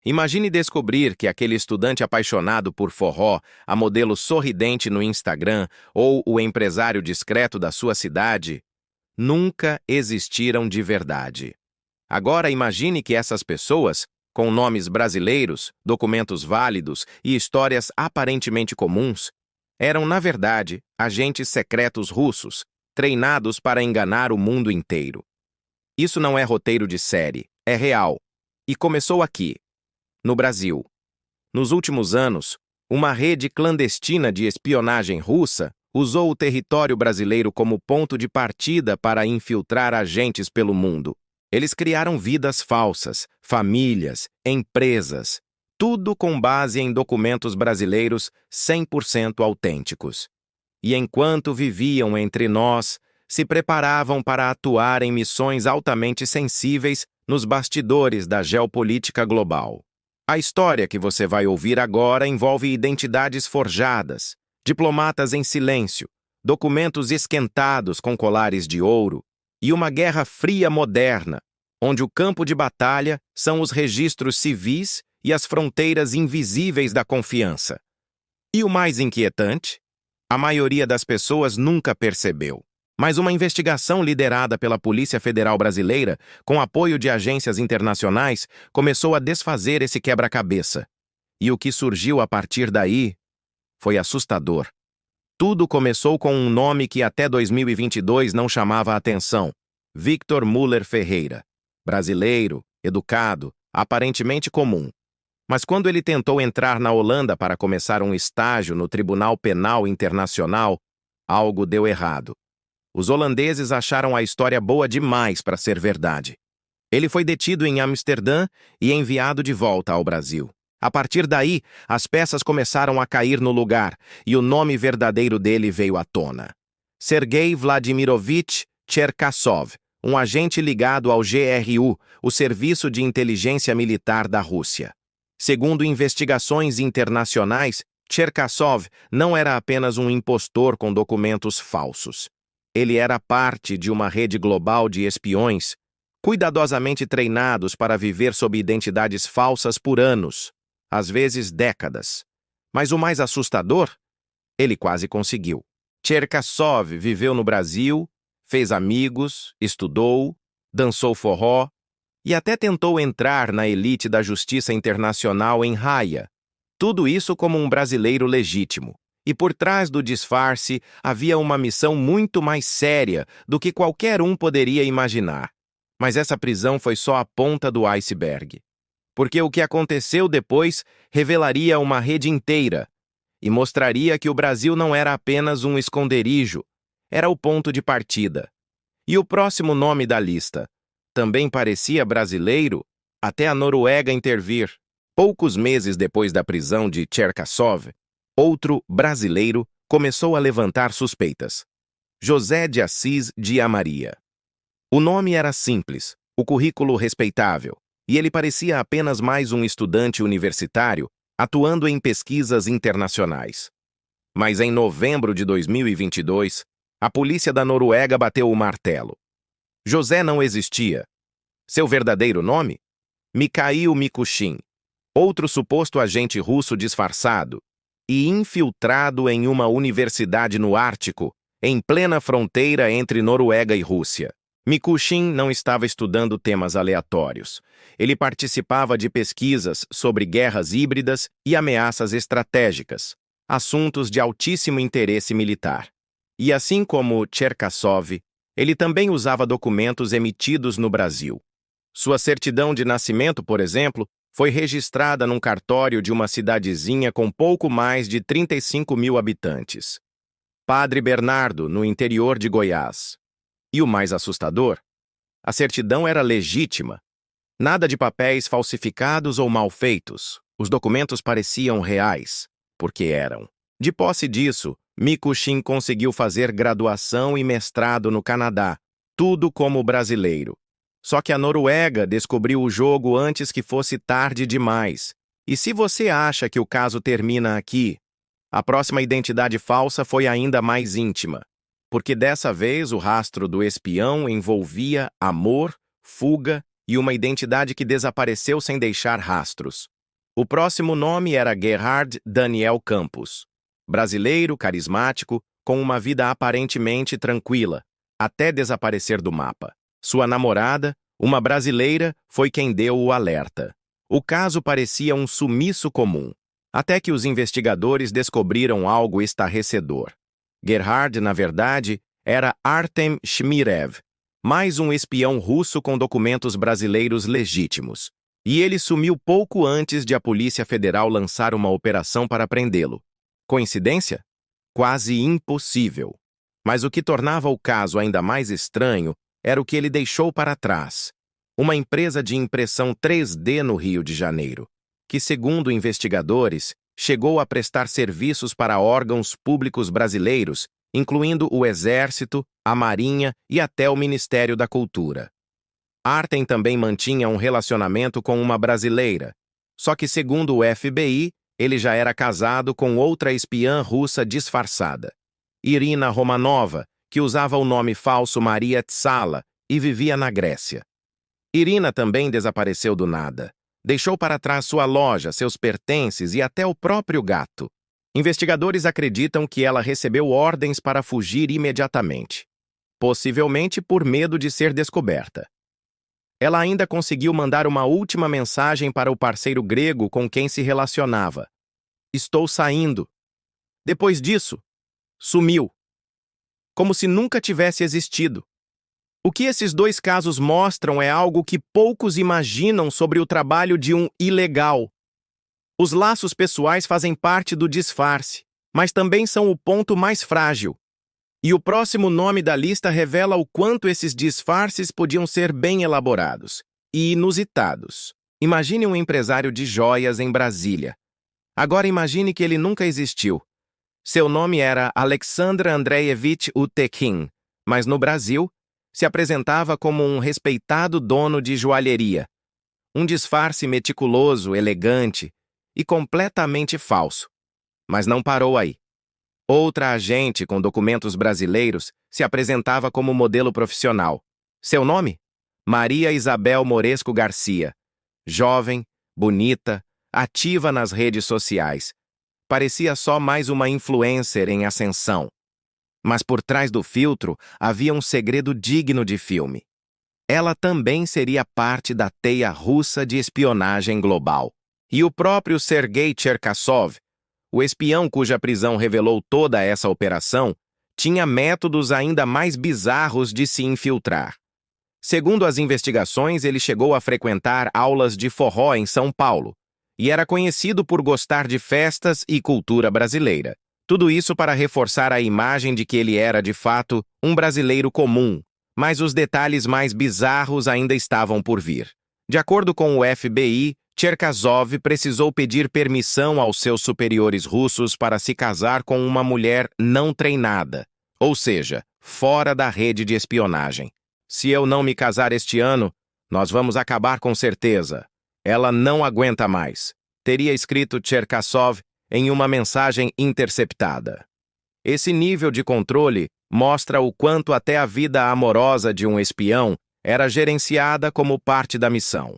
Imagine descobrir que aquele estudante apaixonado por forró, a modelo sorridente no Instagram ou o empresário discreto da sua cidade nunca existiram de verdade. Agora imagine que essas pessoas, com nomes brasileiros, documentos válidos e histórias aparentemente comuns, eram, na verdade, agentes secretos russos, treinados para enganar o mundo inteiro. Isso não é roteiro de série, é real. E começou aqui, no Brasil. Nos últimos anos, uma rede clandestina de espionagem russa usou o território brasileiro como ponto de partida para infiltrar agentes pelo mundo. Eles criaram vidas falsas, famílias, empresas, tudo com base em documentos brasileiros 100% autênticos. E enquanto viviam entre nós, se preparavam para atuar em missões altamente sensíveis nos bastidores da geopolítica global. A história que você vai ouvir agora envolve identidades forjadas, diplomatas em silêncio, documentos esquentados com colares de ouro e uma guerra fria moderna, onde o campo de batalha são os registros civis e as fronteiras invisíveis da confiança. E o mais inquietante? A maioria das pessoas nunca percebeu. Mas uma investigação liderada pela Polícia Federal Brasileira, com apoio de agências internacionais, começou a desfazer esse quebra-cabeça. E o que surgiu a partir daí foi assustador. Tudo começou com um nome que até 2022 não chamava a atenção: Victor Muller Ferreira. Brasileiro, educado, aparentemente comum. Mas quando ele tentou entrar na Holanda para começar um estágio no Tribunal Penal Internacional, algo deu errado. Os holandeses acharam a história boa demais para ser verdade. Ele foi detido em Amsterdã e enviado de volta ao Brasil. A partir daí, as peças começaram a cair no lugar e o nome verdadeiro dele veio à tona. Sergei Vladimirovich Cherkassov, um agente ligado ao GRU, o Serviço de Inteligência Militar da Rússia. Segundo investigações internacionais, Cherkassov não era apenas um impostor com documentos falsos. Ele era parte de uma rede global de espiões, cuidadosamente treinados para viver sob identidades falsas por anos, às vezes décadas. Mas o mais assustador? Ele quase conseguiu. Cherkassov viveu no Brasil, fez amigos, estudou, dançou forró e até tentou entrar na elite da justiça internacional em Haia. Tudo isso como um brasileiro legítimo. E por trás do disfarce havia uma missão muito mais séria do que qualquer um poderia imaginar. Mas essa prisão foi só a ponta do iceberg. Porque o que aconteceu depois revelaria uma rede inteira e mostraria que o Brasil não era apenas um esconderijo, era o ponto de partida. E o próximo nome da lista também parecia brasileiro, até a Noruega intervir. Poucos meses depois da prisão de Cherkassov, outro brasileiro começou a levantar suspeitas: José de Assis de Amaria. O nome era simples, o currículo respeitável, e ele parecia apenas mais um estudante universitário atuando em pesquisas internacionais. Mas em novembro de 2022, a polícia da Noruega bateu o martelo. José não existia. Seu verdadeiro nome? Mikhail Mikuchin, outro suposto agente russo disfarçado e infiltrado em uma universidade no Ártico, em plena fronteira entre Noruega e Rússia. Mikuchin não estava estudando temas aleatórios. Ele participava de pesquisas sobre guerras híbridas e ameaças estratégicas, assuntos de altíssimo interesse militar. E assim como Cherkassov, ele também usava documentos emitidos no Brasil. Sua certidão de nascimento, por exemplo, foi registrada num cartório de uma cidadezinha com pouco mais de 35 mil habitantes. Padre Bernardo, no interior de Goiás. E o mais assustador? A certidão era legítima. Nada de papéis falsificados ou mal feitos. Os documentos pareciam reais, porque eram. De posse disso, Mikuchin conseguiu fazer graduação e mestrado no Canadá, tudo como brasileiro. Só que a Noruega descobriu o jogo antes que fosse tarde demais. E se você acha que o caso termina aqui, a próxima identidade falsa foi ainda mais íntima, porque dessa vez o rastro do espião envolvia amor, fuga e uma identidade que desapareceu sem deixar rastros. O próximo nome era Gerhard Daniel Campos. Brasileiro, carismático, com uma vida aparentemente tranquila, até desaparecer do mapa. Sua namorada, uma brasileira, foi quem deu o alerta. O caso parecia um sumiço comum, até que os investigadores descobriram algo estarrecedor. Gerhard, na verdade, era Artem Shmirev, mais um espião russo com documentos brasileiros legítimos. E ele sumiu pouco antes de a Polícia Federal lançar uma operação para prendê-lo. Coincidência? Quase impossível. Mas o que tornava o caso ainda mais estranho era o que ele deixou para trás. Uma empresa de impressão 3D no Rio de Janeiro, que, segundo investigadores, chegou a prestar serviços para órgãos públicos brasileiros, incluindo o Exército, a Marinha e até o Ministério da Cultura. Artem também mantinha um relacionamento com uma brasileira, só que, segundo o FBI, ele já era casado com outra espiã russa disfarçada, Irina Romanova, que usava o nome falso Maria Tsala e vivia na Grécia. Irina também desapareceu do nada. Deixou para trás sua loja, seus pertences e até o próprio gato. Investigadores acreditam que ela recebeu ordens para fugir imediatamente, possivelmente por medo de ser descoberta. Ela ainda conseguiu mandar uma última mensagem para o parceiro grego com quem se relacionava. "Estou saindo." Depois disso, sumiu. Como se nunca tivesse existido. O que esses dois casos mostram é algo que poucos imaginam sobre o trabalho de um ilegal. Os laços pessoais fazem parte do disfarce, mas também são o ponto mais frágil. E o próximo nome da lista revela o quanto esses disfarces podiam ser bem elaborados e inusitados. Imagine um empresário de joias em Brasília. Agora imagine que ele nunca existiu. Seu nome era Alexandr Andreevich Utekin, mas no Brasil se apresentava como um respeitado dono de joalheria. Um disfarce meticuloso, elegante e completamente falso. Mas não parou aí. Outra agente com documentos brasileiros se apresentava como modelo profissional. Seu nome? Maria Isabel Moresco Garcia. Jovem, bonita, ativa nas redes sociais. Parecia só mais uma influencer em ascensão. Mas por trás do filtro havia um segredo digno de filme. Ela também seria parte da teia russa de espionagem global. E o próprio Sergei Cherkassov, o espião cuja prisão revelou toda essa operação, tinha métodos ainda mais bizarros de se infiltrar. Segundo as investigações, ele chegou a frequentar aulas de forró em São Paulo e era conhecido por gostar de festas e cultura brasileira. Tudo isso para reforçar a imagem de que ele era, de fato, um brasileiro comum, mas os detalhes mais bizarros ainda estavam por vir. De acordo com o FBI, Cherkassov precisou pedir permissão aos seus superiores russos para se casar com uma mulher não treinada, ou seja, fora da rede de espionagem. "Se eu não me casar este ano, nós vamos acabar com certeza. Ela não aguenta mais", teria escrito Cherkassov em uma mensagem interceptada. Esse nível de controle mostra o quanto até a vida amorosa de um espião era gerenciada como parte da missão.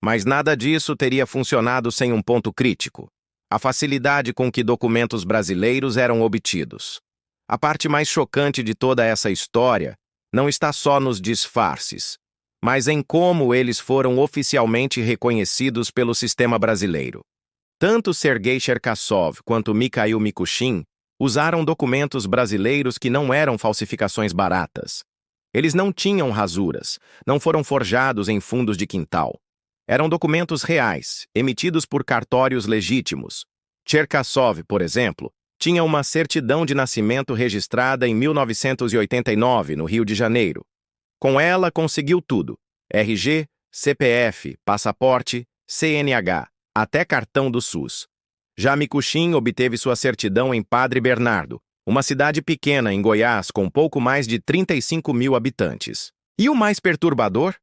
Mas nada disso teria funcionado sem um ponto crítico: a facilidade com que documentos brasileiros eram obtidos. A parte mais chocante de toda essa história não está só nos disfarces, mas em como eles foram oficialmente reconhecidos pelo sistema brasileiro. Tanto Sergei Cherkassov quanto Mikhail Mikushkin usaram documentos brasileiros que não eram falsificações baratas. Eles não tinham rasuras, não foram forjados em fundos de quintal. Eram documentos reais, emitidos por cartórios legítimos. Cherkassov, por exemplo, tinha uma certidão de nascimento registrada em 1989, no Rio de Janeiro. Com ela, conseguiu tudo: RG, CPF, passaporte, CNH, até cartão do SUS. Já Mikushkin obteve sua certidão em Padre Bernardo, uma cidade pequena em Goiás com pouco mais de 35 mil habitantes. E o mais perturbador?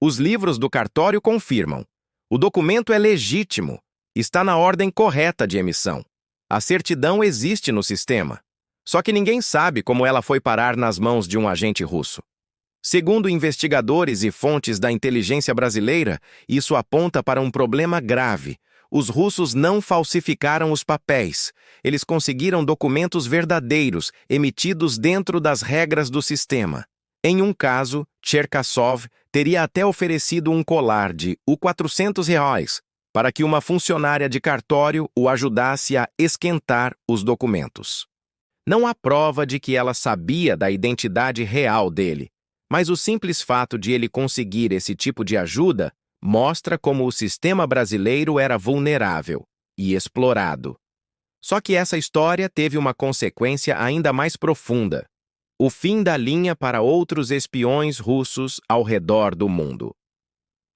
Os livros do cartório confirmam. O documento é legítimo, está na ordem correta de emissão. A certidão existe no sistema. Só que ninguém sabe como ela foi parar nas mãos de um agente russo. Segundo investigadores e fontes da inteligência brasileira, isso aponta para um problema grave: os russos não falsificaram os papéis. Eles conseguiram documentos verdadeiros, emitidos dentro das regras do sistema. Em um caso, Cherkasov teria até oferecido um colar de R$ 400 para que uma funcionária de cartório o ajudasse a esquentar os documentos. Não há prova de que ela sabia da identidade real dele, mas o simples fato de ele conseguir esse tipo de ajuda mostra como o sistema brasileiro era vulnerável e explorado. Só que essa história teve uma consequência ainda mais profunda: o fim da linha para outros espiões russos ao redor do mundo.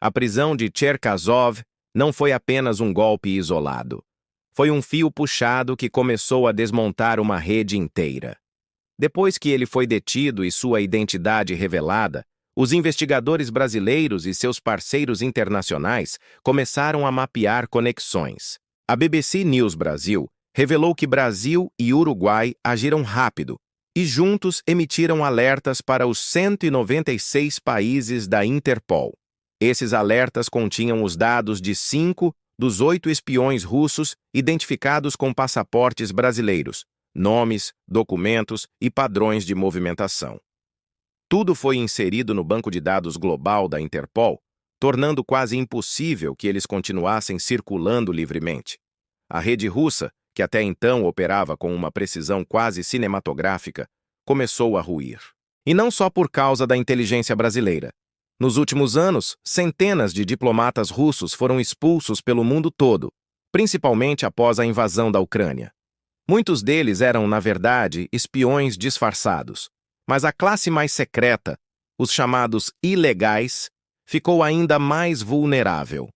A prisão de Cherkasov não foi apenas um golpe isolado. Foi um fio puxado que começou a desmontar uma rede inteira. Depois que ele foi detido e sua identidade revelada, os investigadores brasileiros e seus parceiros internacionais começaram a mapear conexões. A BBC News Brasil revelou que Brasil e Uruguai agiram rápido e juntos emitiram alertas para os 196 países da Interpol. Esses alertas continham os dados de 5 dos 8 espiões russos identificados com passaportes brasileiros, nomes, documentos e padrões de movimentação. Tudo foi inserido no banco de dados global da Interpol, tornando quase impossível que eles continuassem circulando livremente. A rede russa, que até então operava com uma precisão quase cinematográfica, começou a ruir. E não só por causa da inteligência brasileira. Nos últimos anos, centenas de diplomatas russos foram expulsos pelo mundo todo, principalmente após a invasão da Ucrânia. Muitos deles eram, na verdade, espiões disfarçados. Mas a classe mais secreta, os chamados ilegais, ficou ainda mais vulnerável.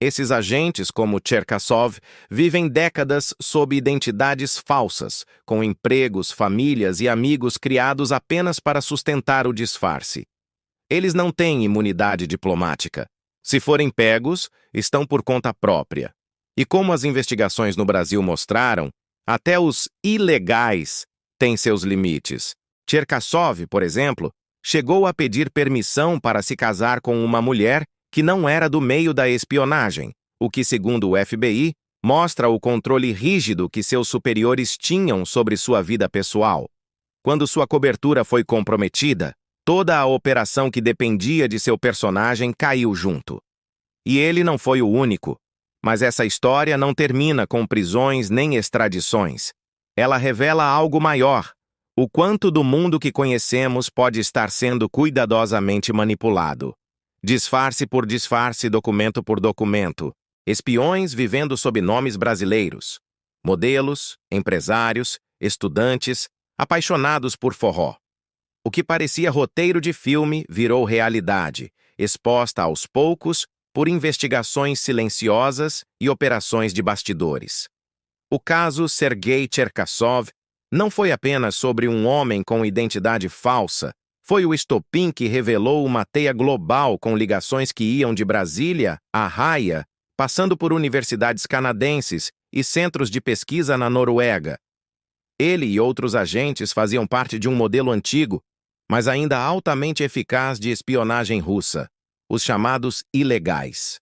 Esses agentes, como Cherkasov, vivem décadas sob identidades falsas, com empregos, famílias e amigos criados apenas para sustentar o disfarce. Eles não têm imunidade diplomática. Se forem pegos, estão por conta própria. E como as investigações no Brasil mostraram, até os ilegais têm seus limites. Cherkasov, por exemplo, chegou a pedir permissão para se casar com uma mulher que não era do meio da espionagem, o que, segundo o FBI, mostra o controle rígido que seus superiores tinham sobre sua vida pessoal. Quando sua cobertura foi comprometida, toda a operação que dependia de seu personagem caiu junto. E ele não foi o único. Mas essa história não termina com prisões nem extradições. Ela revela algo maior: o quanto do mundo que conhecemos pode estar sendo cuidadosamente manipulado. Disfarce por disfarce, documento por documento. Espiões vivendo sob nomes brasileiros. Modelos, empresários, estudantes, apaixonados por forró. O que parecia roteiro de filme virou realidade, exposta aos poucos por investigações silenciosas e operações de bastidores. O caso Sergei Cherkasov não foi apenas sobre um homem com identidade falsa, foi o estopim que revelou uma teia global com ligações que iam de Brasília a Haia, passando por universidades canadenses e centros de pesquisa na Noruega. Ele e outros agentes faziam parte de um modelo antigo, mas ainda altamente eficaz de espionagem russa, os chamados ilegais.